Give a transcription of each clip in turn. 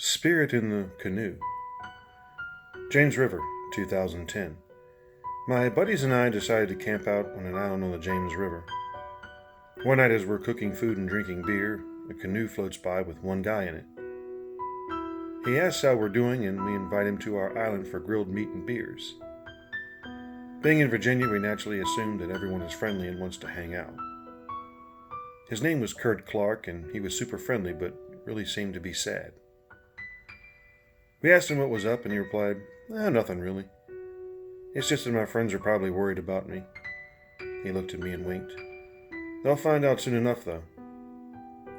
Spirit in the Canoe. James River, 2010. My buddies and I decided to camp out on an island on the James River. One night as we're cooking food and drinking beer, a canoe floats by with one guy in it. He asks how we're doing and we invite him to our island for grilled meat and beers. Being in Virginia, we naturally assume that everyone is friendly and wants to hang out. His name was Kurt Clark and he was super friendly but really seemed to be sad. We asked him what was up and he replied, nothing really. It's just that my friends are probably worried about me. He looked at me and winked. They'll find out soon enough, though.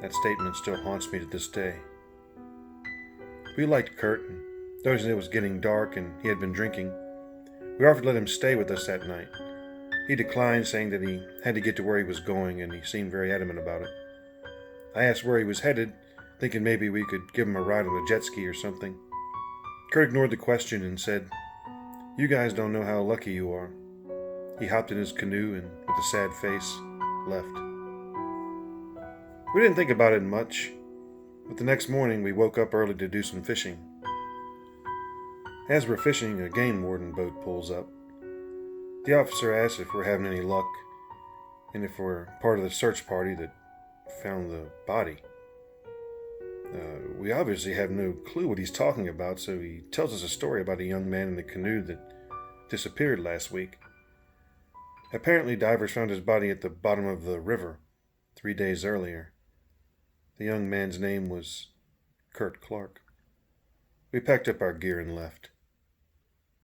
That statement still haunts me to this day. We liked Kurt, and noticing it was getting dark and he had been drinking, we offered to let him stay with us that night. He declined, saying that he had to get to where he was going, and he seemed very adamant about it. I asked where he was headed, thinking maybe we could give him a ride on a jet ski or something. Kurt ignored the question and said, "You guys don't know how lucky you are." He hopped in his canoe and, with a sad face, left. We didn't think about it much, but the next morning we woke up early to do some fishing. As we're fishing, a game warden boat pulls up. The officer asks if we're having any luck and if we're part of the search party that found the body. We obviously have no clue what he's talking about, so he tells us a story about a young man in the canoe that disappeared last week. Apparently, divers found his body at the bottom of the river 3 days earlier. The young man's name was Kurt Clark. We packed up our gear and left.